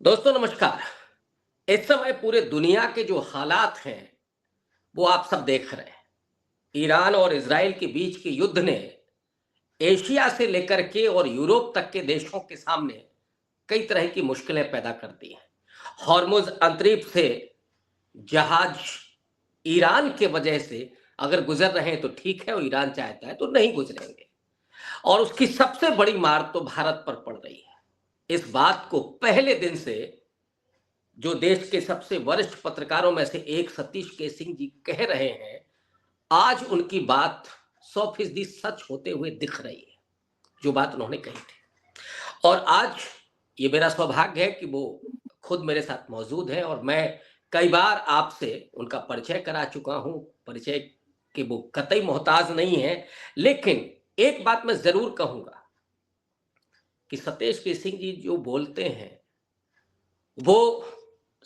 दोस्तों नमस्कार। इस समय पूरे दुनिया के जो हालात हैं, वो आप सब देख रहे हैं। ईरान और इज़राइल के बीच के युद्ध ने एशिया से लेकर के और यूरोप तक के देशों के सामने कई तरह की मुश्किलें पैदा कर दी हैं। हॉर्मुज़ अंतरीप से जहाज ईरान के वजह से अगर गुजर रहे हैं तो ठीक है, और ईरान चाहता है तो नहीं गुजरेंगे। और उसकी सबसे बड़ी मार तो भारत पर पड़ रही है। इस बात को पहले दिन से जो देश के सबसे वरिष्ठ पत्रकारों में से एक सतीश के सिंह जी कह रहे हैं, आज उनकी बात 100% सच होते हुए दिख रही है, जो बात उन्होंने कही थी। और आज ये मेरा सौभाग्य है कि वो खुद मेरे साथ मौजूद हैं और मैं कई बार आपसे उनका परिचय करा चुका हूं। परिचय के वो कतई मोहताज नहीं है, लेकिन एक बात मैं जरूर कहूंगा कि सतीश के सिंह जी जो बोलते हैं, वो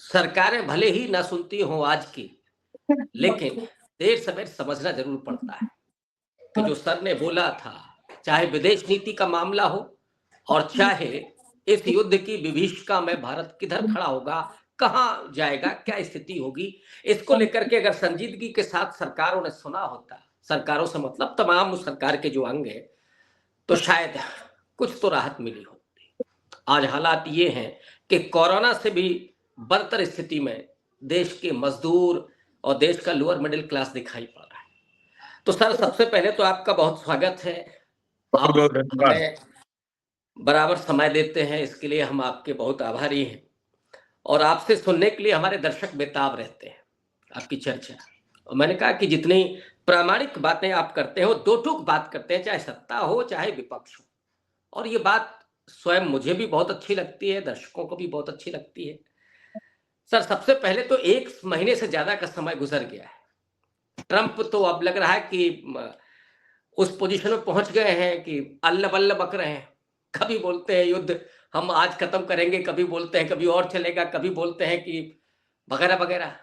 सरकारें भले ही ना सुनती हों आज की, लेकिन देर सवेर समझना जरूर पड़ता है कि जो सर ने बोला था, चाहे विदेश नीति का मामला हो और चाहे इस युद्ध की विभीषिका में भारत किधर खड़ा होगा, कहां जाएगा, क्या स्थिति होगी, इसको लेकर के अगर संजीदगी के साथ सरकारों ने सुना होता, सरकारों से मतलब तमाम उस सरकार के जो अंग है, तो शायद कुछ तो राहत मिली होती। आज हालात ये हैं कि कोरोना से भी बदतर स्थिति में देश के मजदूर और देश का लोअर मिडिल क्लास दिखाई पड़ रहा है। तो सर, सबसे पहले तो आपका बहुत स्वागत है। बहुत आप बहुत धन्यवाद। हमें बराबर समय देते हैं, इसके लिए हम आपके बहुत आभारी हैं। और आपसे सुनने के लिए हमारे दर्शक बेताब रहते हैं आपकी चर्चा। और मैंने कहा कि जितनी प्रामाणिक बातें आप करते हैं, वो दो टूक बात करते हैं, चाहे सत्ता हो चाहे विपक्ष हो। और ये बात स्वयं मुझे भी बहुत अच्छी लगती है, दर्शकों को भी बहुत अच्छी लगती है। सर, सबसे पहले तो 1 महीने से ज्यादा का समय गुजर गया है। ट्रंप तो अब लग रहा है कि उस पोजीशन में पहुंच गए हैं कि अल्ल बल्ल बक रहे हैं। कभी बोलते हैं युद्ध हम आज खत्म करेंगे, कभी बोलते हैं कभी और चलेगा, कभी बोलते हैं कि वगैरह वगैरह।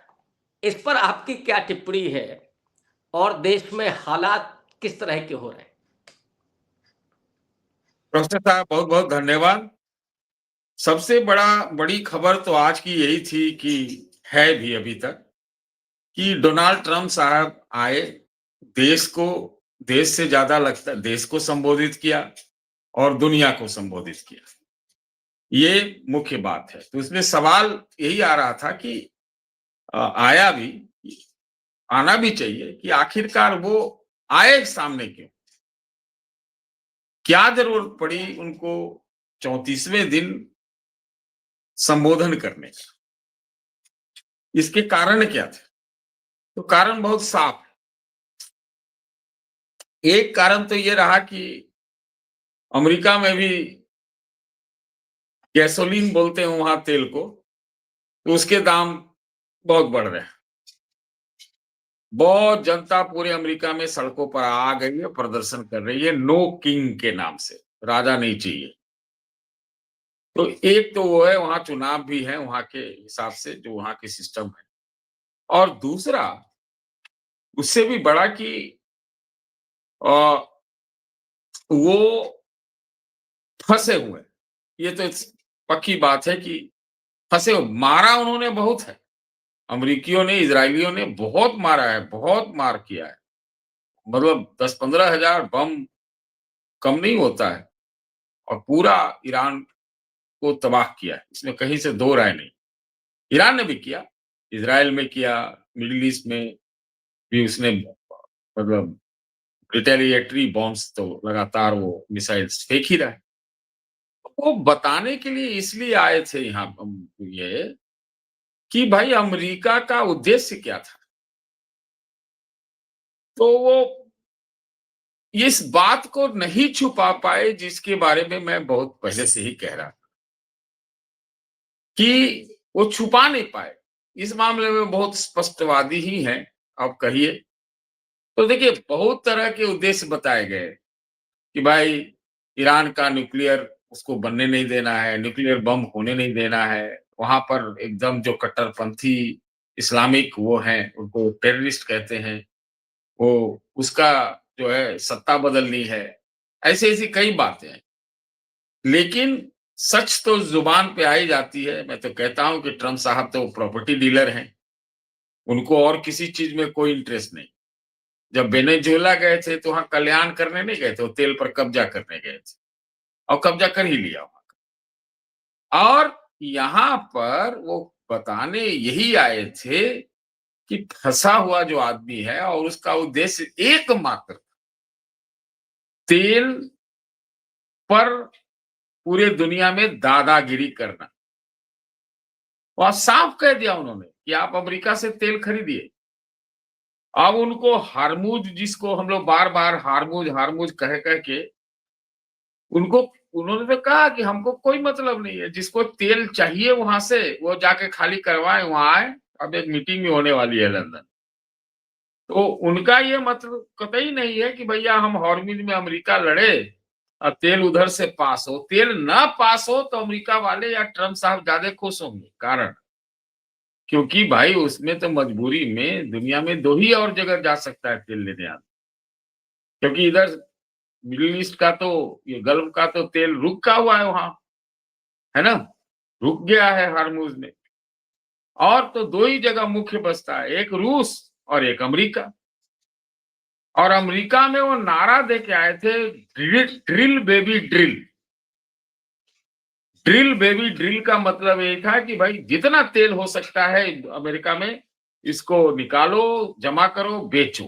इस पर आपकी क्या टिप्पणी है और देश में हालात किस तरह के हो रहे हैं? प्रोफेसर साहब बहुत बहुत धन्यवाद। सबसे बड़ी खबर तो आज की यही थी कि है भी अभी तक कि डोनाल्ड ट्रंप साहब आए, देश को देश से ज्यादा लगता है देश को संबोधित किया और दुनिया को संबोधित किया। ये मुख्य बात है। तो इसमें सवाल यही आ रहा था कि आया भी, आना भी चाहिए कि आखिरकार वो आए सामने क्यों? क्या जरूरत पड़ी उनको 34वें दिन संबोधन करने का? इसके कारण क्या थे? तो कारण बहुत साफ है। एक कारण तो ये रहा कि अमेरिका में भी गैसोलीन बोलते हैं वहां तेल को, तो उसके दाम बहुत बढ़ रहे हैं। बहुत जनता पूरे अमेरिका में सड़कों पर आ गई है, प्रदर्शन कर रही है, नो किंग के नाम से, राजा नहीं चाहिए। तो एक तो वो है, वहां चुनाव भी है वहां के हिसाब से, जो वहां के सिस्टम है। और दूसरा, उससे भी बड़ा कि अ, वो फंसे हुए हैं। ये तो पक्की बात है कि फंसे हुए, मारा उन्होंने बहुत है। अमेरिकियों ने, इजरायलियों ने बहुत मारा है, बहुत मार किया है। मतलब 10-15 हजार बम कम नहीं होता है, और पूरा ईरान को तबाह किया है। इसमें कहीं से दो राय नहीं। ईरान ने भी किया, इजराइल में किया, मिडिल ईस्ट में भी उसने, मतलब रिटेलिएटरी बॉम्ब्स तो लगातार वो मिसाइल्स फेंक ही रहा है। वो बताने के लिए इसलिए आए थे यहाँ, ये कि भाई अमेरिका का उद्देश्य क्या था। तो वो इस बात को नहीं छुपा पाए, जिसके बारे में मैं बहुत पहले से ही कह रहा था कि वो छुपा नहीं पाए। इस मामले में बहुत स्पष्टवादी ही हैं, आप कहिए। तो देखिए, बहुत तरह के उद्देश्य बताए गए कि भाई ईरान का न्यूक्लियर उसको बनने नहीं देना है, न्यूक्लियर बम होने नहीं देना है। वहां पर एकदम जो कट्टरपंथी इस्लामिक वो हैं, उनको टेररिस्ट कहते हैं, वो उसका जो है सत्ता बदलनी है। ऐसी ऐसी कई बातें हैं। लेकिन सच तो जुबान पे आई जाती है। मैं तो कहता हूं कि ट्रम्प साहब तो प्रॉपर्टी डीलर हैं, उनको और किसी चीज में कोई इंटरेस्ट नहीं। जब वेनेजुएला गए थे तो वहां कल्याण करने नहीं गए थे, वो तेल पर कब्जा करने गए थे और कब्जा कर ही लिया वहां का। और यहां पर वो बताने यही आए थे कि फंसा हुआ जो आदमी है और उसका उद्देश्य एकमात्र तेल पर पूरे दुनिया में दादागिरी करना। और साफ कह दिया उन्होंने कि आप अमेरिका से तेल खरीदिए। अब उनको हार्मूज, जिसको हम लोग बार बार हार्मूज हार्मूज कह कह के उनको, उन्होंने तो कहा कि हमको कोई मतलब नहीं है, जिसको तेल चाहिए वहां से वो जाके खाली करवाए, वहां आए। अब एक मीटिंग भी होने वाली है लंदन, तो उनका ये मतलब कतई नहीं है कि भैया हम हॉर्मुज में अमेरिका लड़े और तेल उधर से पास हो। तेल ना पास हो तो अमेरिका वाले या ट्रम्प साहब ज्यादा खुश होंगे। कारण, क्योंकि भाई उसमें तो मजबूरी में दुनिया में दो ही और जगह जा सकता है तेल लेने आदमी, क्योंकि इधर मिडिल ईस्ट का तो, ये गल्फ का तो तेल रुका हुआ है वहां, है ना, रुक गया है हार्मुज में। और तो दो ही जगह मुख्य बसता है, एक रूस और एक अमेरिका। और अमेरिका में वो नारा दे के आए थे, drill drill baby drill. Drill baby drill का मतलब ये था कि भाई जितना तेल हो सकता है अमेरिका में, इसको निकालो, जमा करो, बेचो।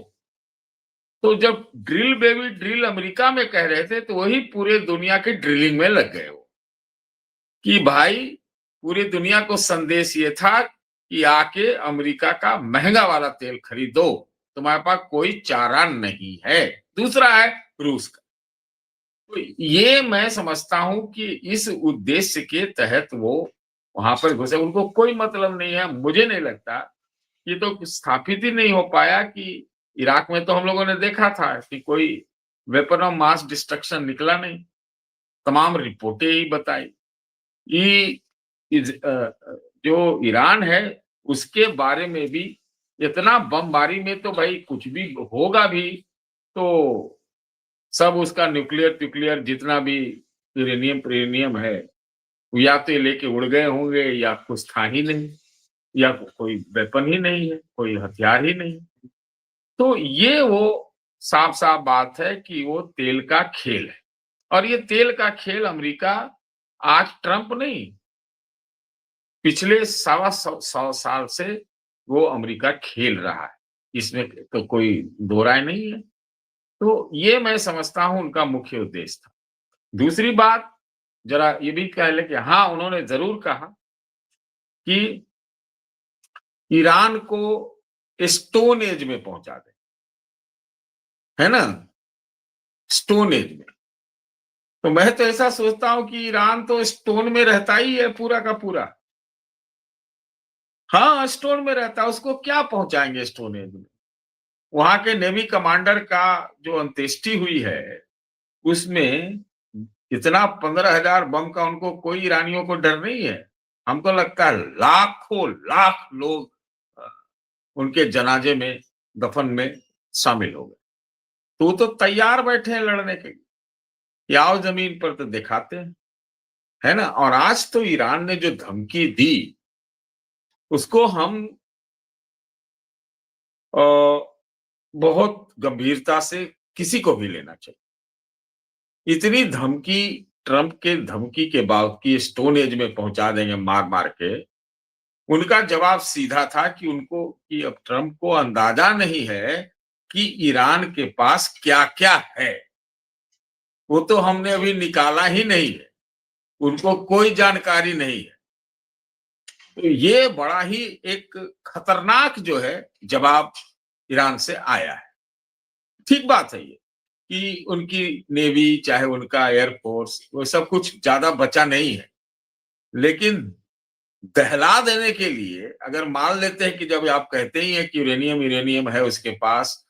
तो जब ड्रिल बेबी ड्रिल अमेरिका में कह रहे थे तो वही पूरे दुनिया के ड्रिलिंग में लग गए वो, कि भाई पूरी दुनिया को संदेश ये था कि आके अमेरिका का महंगा वाला तेल खरीदो, तुम्हारे पास कोई चारा नहीं है। दूसरा है रूस का। तो ये मैं समझता हूं कि इस उद्देश्य के तहत वो वहां पर घुसे। उनको कोई मतलब नहीं है। मुझे नहीं लगता, ये तो स्थापित ही नहीं हो पाया कि इराक में तो हम लोगों ने देखा था कि कोई वेपन ऑफ मास डिस्ट्रक्शन निकला नहीं, तमाम रिपोर्टें ही बताई। ये जो ईरान है उसके बारे में भी इतना बमबारी में तो भाई कुछ भी होगा भी तो सब उसका न्यूक्लियर जितना भी यूरेनियम है, या तो ये लेके उड़ गए होंगे या कुछ था ही नहीं, या कोई वेपन ही नहीं है, कोई हथियार ही नहीं। तो ये वो साफ साफ बात है कि वो तेल का खेल है। और ये तेल का खेल अमेरिका, आज ट्रंप नहीं, पिछले सौ साल से वो अमेरिका खेल रहा है, इसमें तो कोई दो राय नहीं है। तो ये मैं समझता हूं उनका मुख्य उद्देश्य था। दूसरी बात, जरा ये भी कह ले कि हाँ, उन्होंने जरूर कहा कि ईरान को स्टोन एज में पहुंचा दे, है ना, स्टोन एज में। तो मैं तो ऐसा सोचता हूं कि ईरान तो स्टोन में रहता ही है पूरा का पूरा। हाँ, स्टोन में रहता है, उसको क्या पहुंचाएंगे स्टोन एज में। वहां के नेवी कमांडर का जो अंत्येष्टि हुई है उसमें इतना 15,000 बम का, उनको कोई ईरानियों को डर नहीं है। हमको लगता है लाखों लाख लोग अ, उनके जनाजे में, दफन में शामिल हो गए। तो वो तो तैयार बैठे हैं लड़ने के लिए, कि आओ जमीन पर तो दिखाते हैं, है ना। और आज तो ईरान ने जो धमकी दी उसको हम अ, बहुत गंभीरता से किसी को भी लेना चाहिए। इतनी धमकी, ट्रंप के धमकी के बाद कि स्टोन एज में पहुंचा देंगे मार मार के, उनका जवाब सीधा था कि उनको, कि अब ट्रंप को अंदाजा नहीं है कि ईरान के पास क्या क्या है। वो तो हमने अभी निकाला ही नहीं है, उनको कोई जानकारी नहीं है। तो ये बड़ा ही एक खतरनाक जो है जवाब ईरान से आया है। ठीक बात है ये कि उनकी नेवी, चाहे उनका एयरफोर्स, वो सब कुछ ज्यादा बचा नहीं है। लेकिन दहला देने के लिए अगर मान लेते हैं कि जब आप कहते ही हैं कि यूरेनियम यूरेनियम है उसके पास,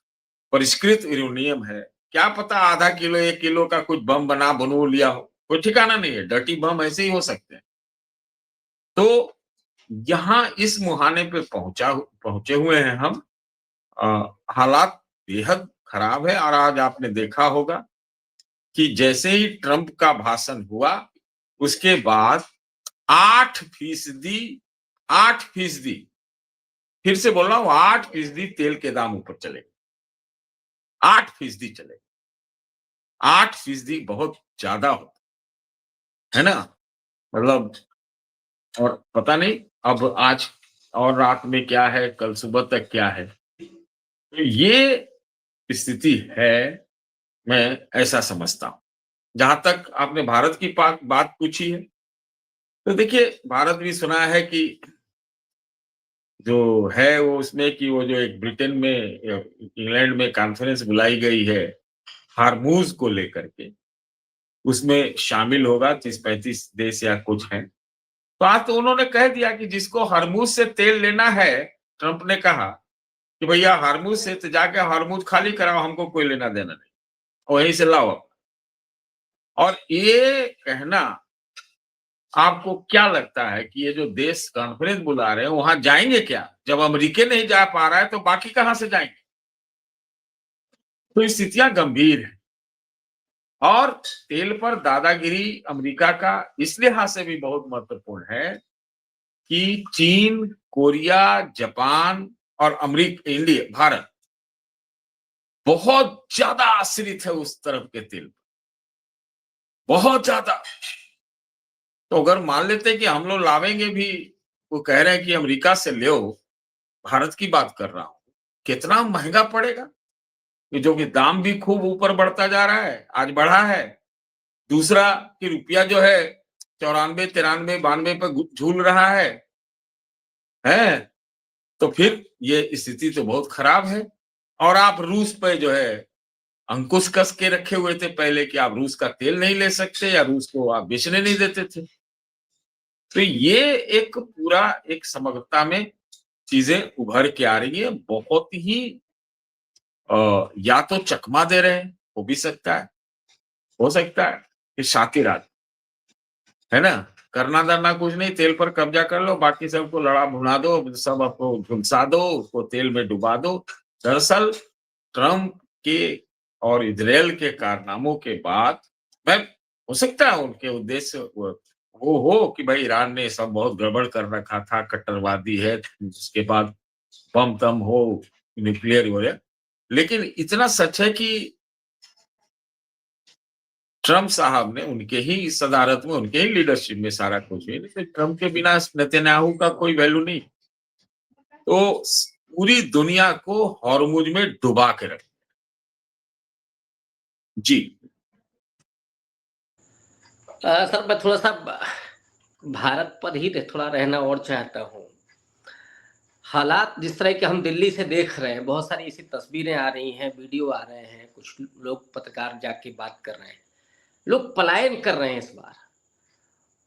परिष्कृत यूरेनियम है, क्या पता आधा किलो 1 किलो का कुछ बम बना बनू लिया हो, कोई ठिकाना नहीं है। डर्टी बम ऐसे ही हो सकते हैं। तो यहाँ इस मुहाने पे पहुंचे हुए हैं हम। हालात बेहद खराब है। और आज आपने देखा होगा कि जैसे ही ट्रंप का भाषण हुआ उसके बाद 8%, 8%, फिर से बोल रहा हूं 8% तेल के दाम ऊपर चले, 8% चले। 8% बहुत ज्यादा होता है ना, मतलब। और पता नहीं अब आज और रात में क्या है, कल सुबह तक क्या है। तो ये स्थिति है, मैं ऐसा समझता हूं। जहां तक आपने भारत की बात पूछी है, तो देखिए भारत भी सुना है कि जो है वो उसमें कि वो जो एक ब्रिटेन में इंग्लैंड में कॉन्फ्रेंस बुलाई गई है हार्मूज को लेकर के, उसमें शामिल होगा 30-35 देश या कुछ हैं। तो आज तो उन्होंने कह दिया कि जिसको हरमुज से तेल लेना है, ट्रंप ने कहा कि भैया हरमुज से तो जाके हरमुज खाली कराओ, हमको कोई लेना देना नहीं, वहीं से लाओ। और ये कहना, आपको क्या लगता है कि ये जो देश कॉन्फ्रेंस बुला रहे हैं वहां जाएंगे क्या? जब अमेरिका नहीं जा पा रहा है तो बाकी कहां से जाएंगे? तो स्थितियां गंभीर है। और तेल पर दादागिरी अमेरिका का इस लिहाज से भी बहुत महत्वपूर्ण है कि चीन, कोरिया, जापान और अमेरिका, इंडिया, भारत बहुत ज्यादा आश्रित है उस तरफ के तेल, बहुत ज्यादा। तो अगर मान लेते हैं कि हम लोग लावेंगे भी, वो कह रहे हैं कि अमेरिका से ले, भारत की बात कर रहा हूं, कितना महंगा पड़ेगा, कि जो कि दाम भी खूब ऊपर बढ़ता जा रहा है, आज बढ़ा है। दूसरा कि रुपया जो है 94, 93, 92 पे झूल रहा है। तो फिर ये स्थिति तो बहुत खराब है। और आप रूस पे जो है अंकुश कस के रखे हुए थे पहले कि आप रूस का तेल नहीं ले सकते या रूस को आप बेचने नहीं देते थे। तो ये एक पूरा एक समग्रता में चीजें उभर के आ रही है, बहुत ही या तो चकमा दे रहे हैं, हो भी सकता है, हो सकता है कि शातिर आदमी, है ना, करना धरना कुछ नहीं, तेल पर कब्जा कर लो, बाकी सबको लड़ा भुना दो, सब आपको झुलसा दो, उसको तेल में डुबा दो। दरअसल ट्रंप के और इजरायल के कारनामों के बाद, मैं हो सकता है उनके उद्देश्य वो हो कि भाई ईरान ने सब बहुत गड़बड़ कर रखा था, कट्टरवादी है, उसके बाद बम तम हो, न्यूक्लियर हो गया। लेकिन इतना सच है कि ट्रंप साहब ने उनके ही सदारत में, उनके ही लीडरशिप में सारा कुछ हुई, लेकिन ट्रंप के बिना नेतन्याहू का कोई वैल्यू नहीं। तो पूरी दुनिया को हॉर्मुज में डुबा के रख। जी। सर मैं थोड़ा सा भारत पर ही थोड़ा रहना और चाहता हूँ। हालात जिस तरह के हम दिल्ली से देख रहे हैं, बहुत सारी ऐसी तस्वीरें आ रही हैं, वीडियो आ रहे हैं, कुछ लोग पत्रकार जाके बात कर रहे हैं, लोग पलायन कर रहे हैं इस बार।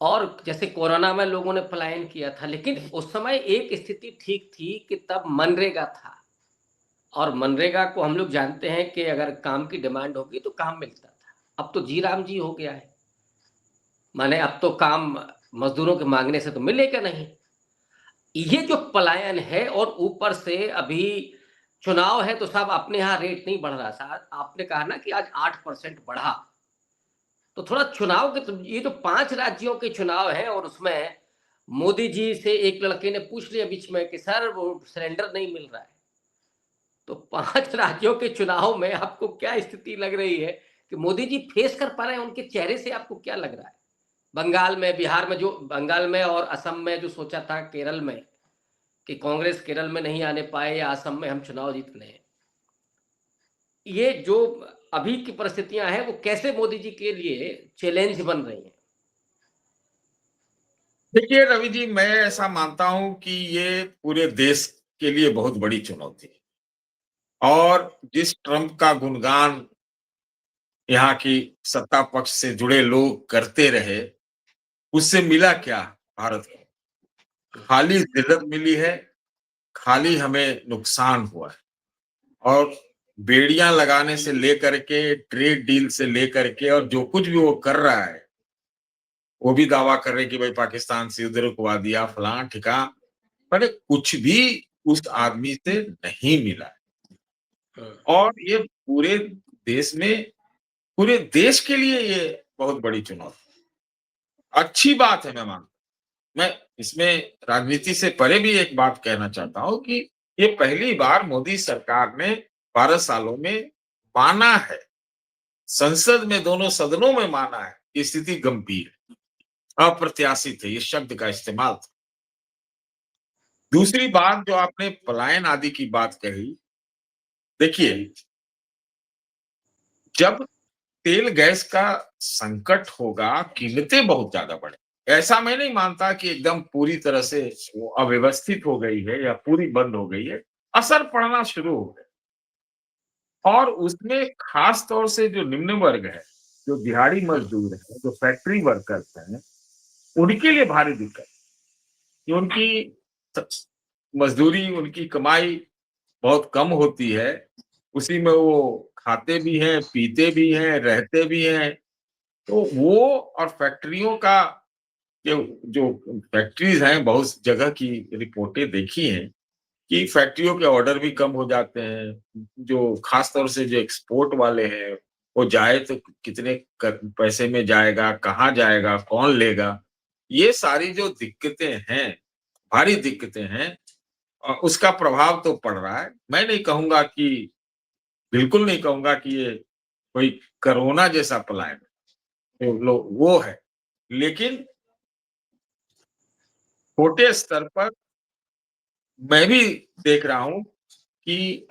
और जैसे कोरोना में लोगों ने पलायन किया था, लेकिन उस समय एक स्थिति ठीक थी कि तब मनरेगा था, और मनरेगा को हम लोग जानते हैं कि अगर काम की डिमांड होगी तो काम मिलता था। अब तो जी राम जी हो गया है, माने अब तो काम मजदूरों के मांगने से तो मिलेगा नहीं। ये जो पलायन है, और ऊपर से अभी चुनाव है, तो साहब अपने यहाँ रेट नहीं बढ़ रहा। साहब आपने कहा ना कि आज 8% बढ़ा, तो थोड़ा चुनाव के, तो ये तो 5 राज्यों के चुनाव है, और उसमें मोदी जी से एक लड़के ने पूछ लिया बीच में कि सर वो सिलेंडर नहीं मिल रहा है। तो 5 राज्यों के चुनाव में आपको क्या स्थिति लग रही है कि मोदी जी फेस कर पा रहे हैं? उनके चेहरे से आपको क्या लग रहा है? बंगाल में, बिहार में, जो बंगाल में और असम में जो सोचा था, केरल में कि कांग्रेस केरल में नहीं आने पाए, या असम में हम चुनाव जीत लें, ये जो अभी की परिस्थितियां हैं वो कैसे मोदी जी के लिए चैलेंज बन रही हैं? देखिए रवि जी, मैं ऐसा मानता हूं कि ये पूरे देश के लिए बहुत बड़ी चुनौती है। और जिस ट्रंप का गुणगान यहाँ की सत्ता पक्ष से जुड़े लोग करते रहे, उससे मिला क्या भारत को? खाली जिल्लत मिली है, खाली हमें नुकसान हुआ है। और बेड़ियां लगाने से लेकर के, ट्रेड डील से लेकर के, और जो कुछ भी वो कर रहा है, वो भी दावा कर रहे हैं कि भाई पाकिस्तान से युद्ध रुकवा दिया, फलां ठिकां, पर कुछ भी उस आदमी से नहीं मिला। और ये पूरे देश में, पूरे देश के लिए ये बहुत बड़ी चुनौती। अच्छी बात है, मैं मानता हूं। मैं इसमें राजनीति से परे भी एक बात कहना चाहता हूं कि ये पहली बार मोदी सरकार ने 12 सालों में माना है, संसद में दोनों सदनों में माना है कि स्थिति गंभीर है, अप्रत्याशित है, ये शब्द का इस्तेमाल था। दूसरी बात जो आपने पलायन आदि की बात कही, देखिए, जब तेल गैस का संकट होगा, कीमतें बहुत ज्यादा बढ़े, ऐसा मैं नहीं मानता कि एकदम पूरी तरह से वो अव्यवस्थित हो गई है या पूरी बंद हो गई है, असर पड़ना शुरू हो गया। और उसमें खास तौर से जो निम्न वर्ग है, जो दिहाड़ी मजदूर है, जो फैक्ट्री वर्कर्स हैं, उनके लिए भारी दिक्कत, कि उनकी मजदूरी, उनकी कमाई बहुत कम होती है, उसी में वो खाते भी हैं, पीते भी हैं, रहते भी हैं। तो वो और फैक्ट्रियों का जो जो फैक्ट्रीज हैं, बहुत जगह की रिपोर्टें देखी हैं कि फैक्ट्रियों के ऑर्डर भी कम हो जाते हैं। जो खास तौर से जो एक्सपोर्ट वाले हैं, वो जाए तो कितने पैसे में जाएगा, कहाँ जाएगा, कौन लेगा? ये सारी जो दिक्कतें हैं, भारी दिक्कतें हैं, उसका प्रभाव तो पड़ रहा है। मैं नहीं कहूंगा कि, बिल्कुल नहीं कहूंगा कि ये कोई कोरोना जैसा पलायन है, वो है, लेकिन छोटे स्तर पर मैं भी देख रहा हूँ कि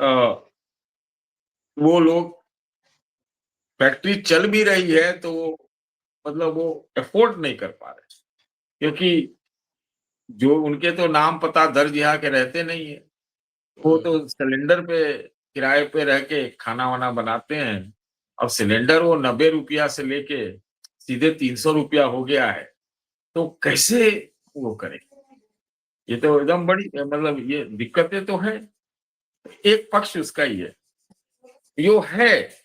वो लोग, फैक्ट्री चल भी रही है तो मतलब वो अफोर्ड नहीं कर पा रहे, क्योंकि जो उनके तो नाम पता दर्ज यहाँ के रहते नहीं है, वो तो सिलेंडर पे किराए पे रह के खाना वाना बनाते हैं। अब सिलेंडर वो 90 रुपया से लेके सीधे 300 रुपया हो गया है, तो कैसे वो करें? ये तो एकदम बड़ी, मतलब ये दिक्कतें तो है। एक पक्ष उसका ही है, यो है।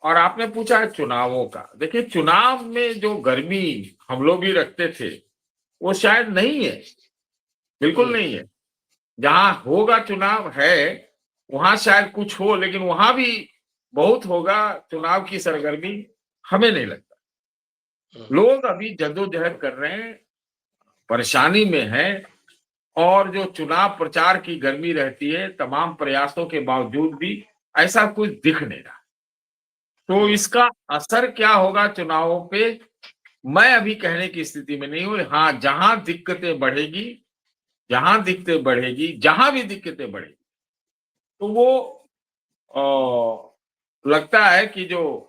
और आपने पूछा है चुनावों का, देखिए, चुनाव में जो गर्मी हम लोग भी रखते थे, वो शायद नहीं है, बिल्कुल नहीं है। जहां होगा चुनाव है, वहां शायद कुछ हो, लेकिन वहां भी बहुत होगा चुनाव की सरगर्मी, हमें नहीं लगता। लोग अभी जद्दोजहद कर रहे हैं, परेशानी में हैं, और जो चुनाव प्रचार की गर्मी रहती है, तमाम प्रयासों के बावजूद भी ऐसा कुछ दिख नहीं रहा। तो इसका असर क्या होगा चुनावों पे, मैं अभी कहने की स्थिति में नहीं हूं। हाँ, जहां दिक्कतें बढ़ेगी, जहां भी दिक्कतें बढ़ेगी, तो वो लगता है कि जो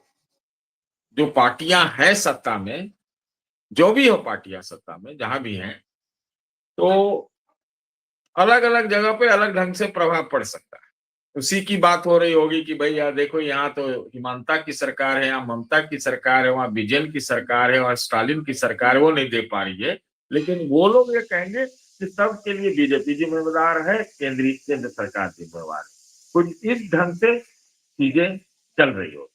जो पार्टियां हैं सत्ता में, जो भी हो पार्टियां सत्ता में जहां भी हैं, तो अलग अलग जगह पे अलग ढंग से प्रभाव पड़ सकता है। उसी की बात हो रही होगी कि भाई यार देखो, यहाँ तो हिमांता की सरकार है, यहाँ ममता की सरकार है, वहां विजयन की सरकार है, और स्टालिन की सरकार है, वो नहीं दे पा रही है। लेकिन वो लोग ये कहेंगे कि सबके लिए बीजेपी जिम्मेदार है, केंद्र सरकार जिम्मेवार है। कुछ इस ढंग से चीजें चल रही हो,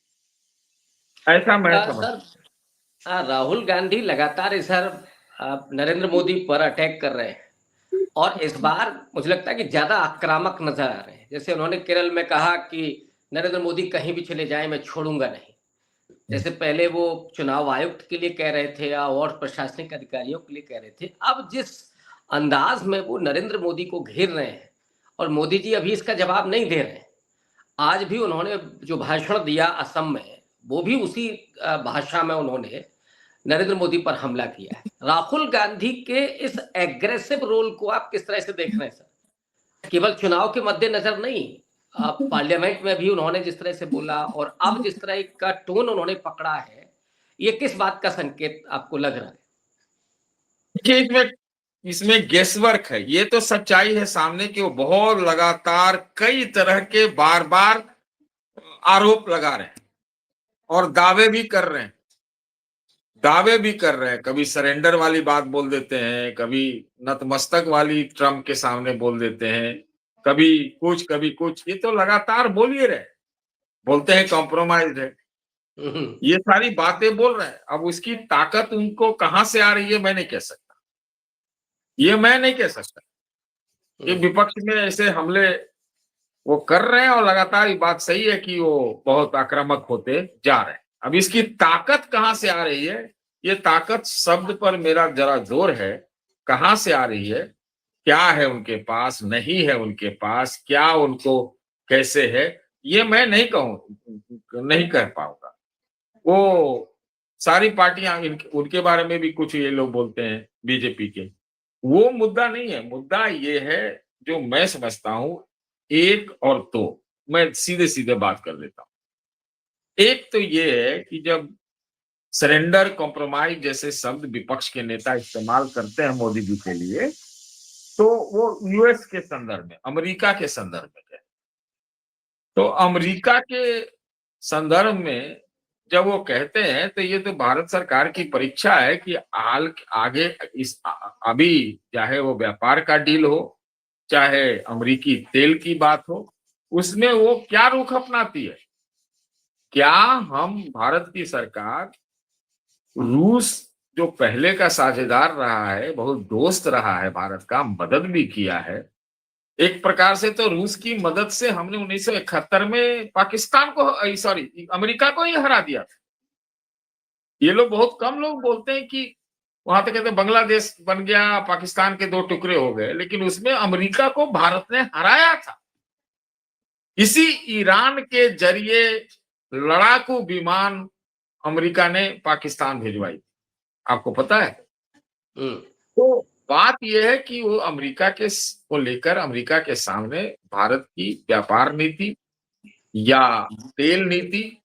ऐसा मैं समझ। सर, राहुल गांधी लगातार इस बार नरेंद्र मोदी पर अटैक कर रहे हैं, और इस बार मुझे लगता है कि ज्यादा आक्रामक नजर आ रहे हैं। जैसे उन्होंने केरल में कहा कि नरेंद्र मोदी कहीं भी चले जाए, मैं छोड़ूंगा नहीं। जैसे पहले वो चुनाव आयुक्त के लिए कह रहे थे और प्रशासनिक अधिकारियों के लिए कह रहे थे, अब जिस अंदाज में वो नरेंद्र मोदी को घेर रहे हैं, और मोदी जी अभी इसका जवाब नहीं दे रहे हैं। आज भी उन्होंने जो भाषण दिया असम में, वो भी उसी भाषा में उन्होंने नरेंद्र मोदी पर हमला किया है। राहुल गांधी के इस एग्रेसिव रोल को आप किस तरह से देख रहे हैं सर? केवल चुनाव के मद्देनजर नहीं, पार्लियामेंट में भी उन्होंने जिस तरह से बोला, और अब जिस तरह का टोन उन्होंने पकड़ा है, ये किस बात का संकेत आपको लग रहा है? देखिए, इसमें इसमें गेस वर्क है। ये तो सच्चाई है सामने कि वो बहुत लगातार कई तरह के बार बार आरोप लगा रहे हैं और दावे भी कर रहे हैं। कभी सरेंडर वाली बात बोल देते हैं, कभी नतमस्तक वाली ट्रम्प के सामने बोल देते हैं, कभी कुछ। ये तो लगातार बोल ही रहे, बोलते हैं कॉम्प्रोमाइज है, ये सारी बातें बोल रहे हैं। अब उसकी ताकत उनको कहां से आ रही है, मैं नहीं कह सकता। ये मैं नहीं कह सकता। ये विपक्ष में ऐसे हमले वो कर रहे हैं, और लगातार ये बात सही है कि वो बहुत आक्रामक होते जा रहे हैं। अब इसकी ताकत कहां से आ रही है, ये ताकत शब्द पर मेरा जरा जोर है, कहाँ से आ रही है, क्या है उनके पास, नहीं है उनके पास, क्या उनको कैसे है, ये मैं नहीं नहीं कह पाऊंगा। वो सारी पार्टियां उनके बारे में भी कुछ ये लोग बोलते हैं बीजेपी के, वो मुद्दा नहीं है। मुद्दा ये है जो मैं समझता हूं, एक और दो, मैं सीधे सीधे बात कर लेता हूं। एक तो ये है कि जब सरेंडर, कॉम्प्रोमाइज जैसे शब्द विपक्ष के नेता इस्तेमाल करते हैं मोदी जी के लिए, तो वो यूएस के संदर्भ में, अमेरिका के संदर्भ में है। तो अमेरिका के संदर्भ में जब वो कहते हैं तो ये तो भारत सरकार की परीक्षा है कि आगे अभी चाहे वो व्यापार का डील हो, चाहे अमेरिकी तेल की बात हो, उसमें वो क्या रुख अपनाती है। क्या हम, भारत की सरकार, रूस जो पहले का साझेदार रहा है, बहुत दोस्त रहा है भारत का, मदद भी किया है, एक प्रकार से तो रूस की मदद से हमने 1971 में पाकिस्तान को, सॉरी, अमेरिका को ही हरा दिया था। ये लोग, बहुत कम लोग बोलते हैं कि वहां तो कहते हैं बांग्लादेश बन गया, पाकिस्तान के दो टुकड़े हो गए, लेकिन उसमें अमेरिका को भारत ने हराया था। इसी ईरान के जरिए लड़ाकू विमान अमेरिका ने पाकिस्तान भिजवाई, आपको पता है। तो बात यह है कि वो अमेरिका के को लेकर अमेरिका के सामने भारत की व्यापार नीति या तेल नीति,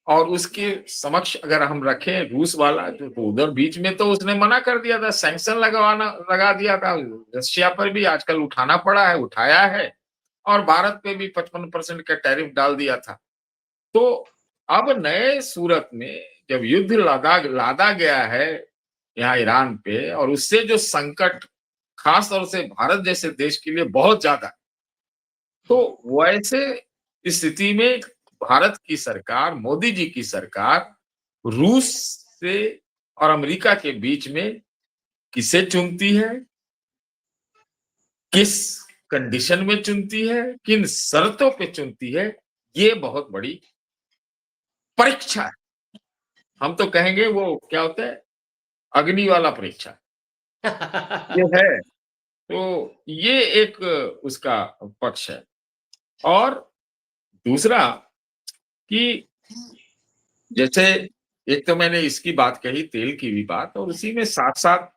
और उसके समक्ष अगर हम रखें रूस वाला, जो तो उधर बीच में तो उसने मना कर दिया था, सैंक्शन लगा दिया था रशिया पर भी, आजकल उठाना पड़ा है, उठाया है, और भारत पे भी 55% का टैरिफ डाल दिया था। तो अब नए सूरत में जब युद्ध लादा गया है यहाँ ईरान पे, और उससे जो संकट खास तौर से भारत जैसे देश के लिए बहुत ज्यादा, तो वैसे स्थिति में भारत की सरकार, मोदी जी की सरकार, रूस से और अमेरिका के बीच में किसे चुनती है, किस कंडीशन में चुनती है, किन शर्तों पे चुनती है, ये बहुत बड़ी परीक्षा है। हम तो कहेंगे वो क्या होता है, अग्नि वाला परीक्षा ये है। तो ये एक उसका पक्ष है। और दूसरा कि जैसे, एक तो मैंने इसकी बात कही, तेल की भी बात, और उसी में साथ साथ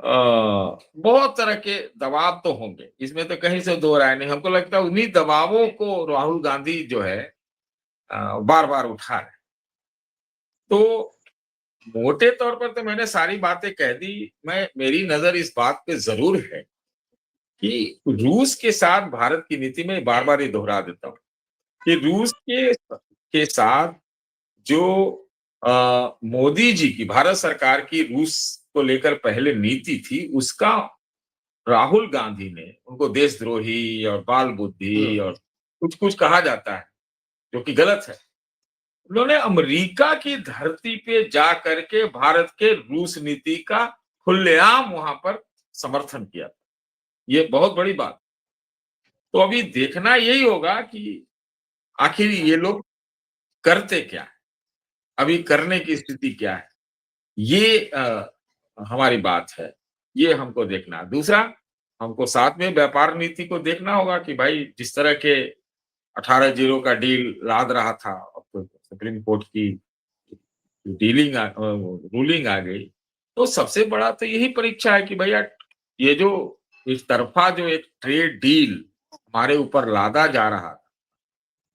बहुत तरह के दबाव तो होंगे, इसमें तो कहीं से दो राय नहीं। हमको लगता है उन्हीं दबावों को राहुल गांधी जो है बार बार उठा रहे। तो मोटे तौर पर तो मैंने सारी बातें कह दी। मेरी नजर इस बात पे जरूर है कि रूस के साथ भारत की नीति में, बार बार ये दोहरा देता हूं कि रूस के साथ जो मोदी जी की, भारत सरकार की रूस को लेकर पहले नीति थी, उसका राहुल गांधी ने उनको देशद्रोही और बाल बुद्धि और कुछ कुछ कहा जाता है, जो कि गलत है। उन्होंने अमेरिका की धरती पे जा करके भारत के रूस नीति का खुलेआम वहां पर समर्थन किया। ये बहुत बड़ी बात। तो अभी देखना यही होगा कि आखिर ये लोग करते क्या है, अभी करने की स्थिति क्या है, ये हमारी बात है, ये हमको देखना। दूसरा, हमको साथ में व्यापार नीति को देखना होगा कि भाई जिस तरह के 18-0 का डील लाद रहा था, अब तो सुप्रीम कोर्ट की रूलिंग आ गई, तो सबसे बड़ा तो यही परीक्षा है कि भैया ये जो इस तरफा जो एक ट्रेड डील हमारे ऊपर लादा जा रहा था,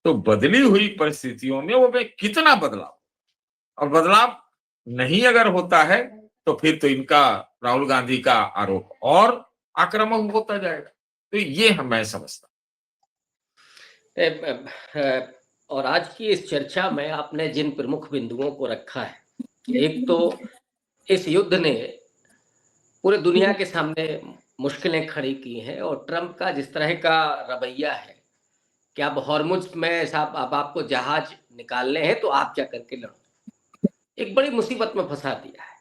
तो बदली हुई परिस्थितियों में वो में कितना बदलाव, और बदलाव नहीं अगर होता है तो फिर तो इनका, राहुल गांधी का आरोप और आक्रामक होता जाएगा। तो ये मैं समझता और आज की इस चर्चा में आपने जिन प्रमुख बिंदुओं को रखा है, एक तो इस युद्ध ने पूरे दुनिया के सामने मुश्किलें खड़ी की हैं, और ट्रंप का जिस तरह का रवैया है कि अब हॉर्मुज में साहब अब आपको जहाज निकालने हैं तो आप जा करके लड़ो, एक बड़ी मुसीबत में फंसा दिया है।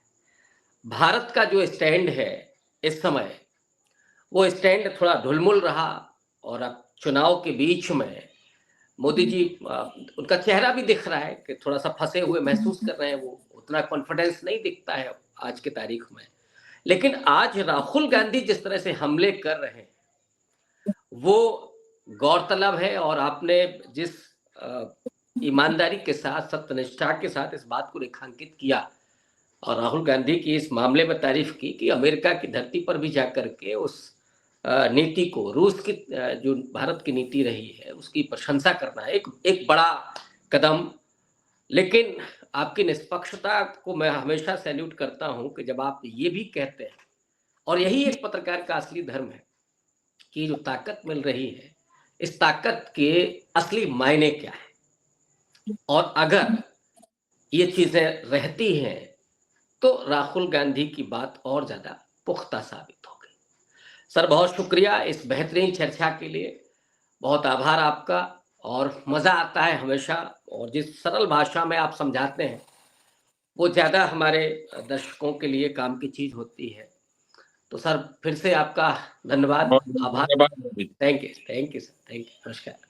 भारत का जो स्टैंड है इस समय, वो स्टैंड थोड़ा ढुलमुल रहा, और अब चुनाव के बीच में मोदी जी, उनका चेहरा भी दिख रहा है कि थोड़ा सा फंसे हुए महसूस कर रहे हैं वो उतना कॉन्फिडेंस नहीं दिखता है आज की तारीख में। लेकिन आज राहुल गांधी जिस तरह से हमले कर रहे हैं वो गौरतलब है, और आपने जिस ईमानदारी के साथ, सत्यनिष्ठा के साथ इस बात को रेखांकित किया और राहुल गांधी की इस मामले में तारीफ की कि अमेरिका की धरती पर भी जाकर के उस नीति को, रूस की जो भारत की नीति रही है उसकी प्रशंसा करना है एक बड़ा कदम। लेकिन आपकी निष्पक्षता को मैं हमेशा सैल्यूट करता हूं कि जब आप ये भी कहते हैं, और यही एक पत्रकार का असली धर्म है कि जो ताकत मिल रही है इस ताकत के असली मायने क्या है, और अगर ये चीजें रहती हैं तो राहुल गांधी की बात और ज्यादा पुख्ता साबित हो गई। सर बहुत शुक्रिया इस बेहतरीन चर्चा के लिए, बहुत आभार आपका, और मजा आता है हमेशा, और जिस सरल भाषा में आप समझाते हैं वो ज्यादा हमारे दर्शकों के लिए काम की चीज होती है। तो सर फिर से आपका धन्यवाद, आभार। धन्यवाद। Thank you sir, thank you, नमस्कार।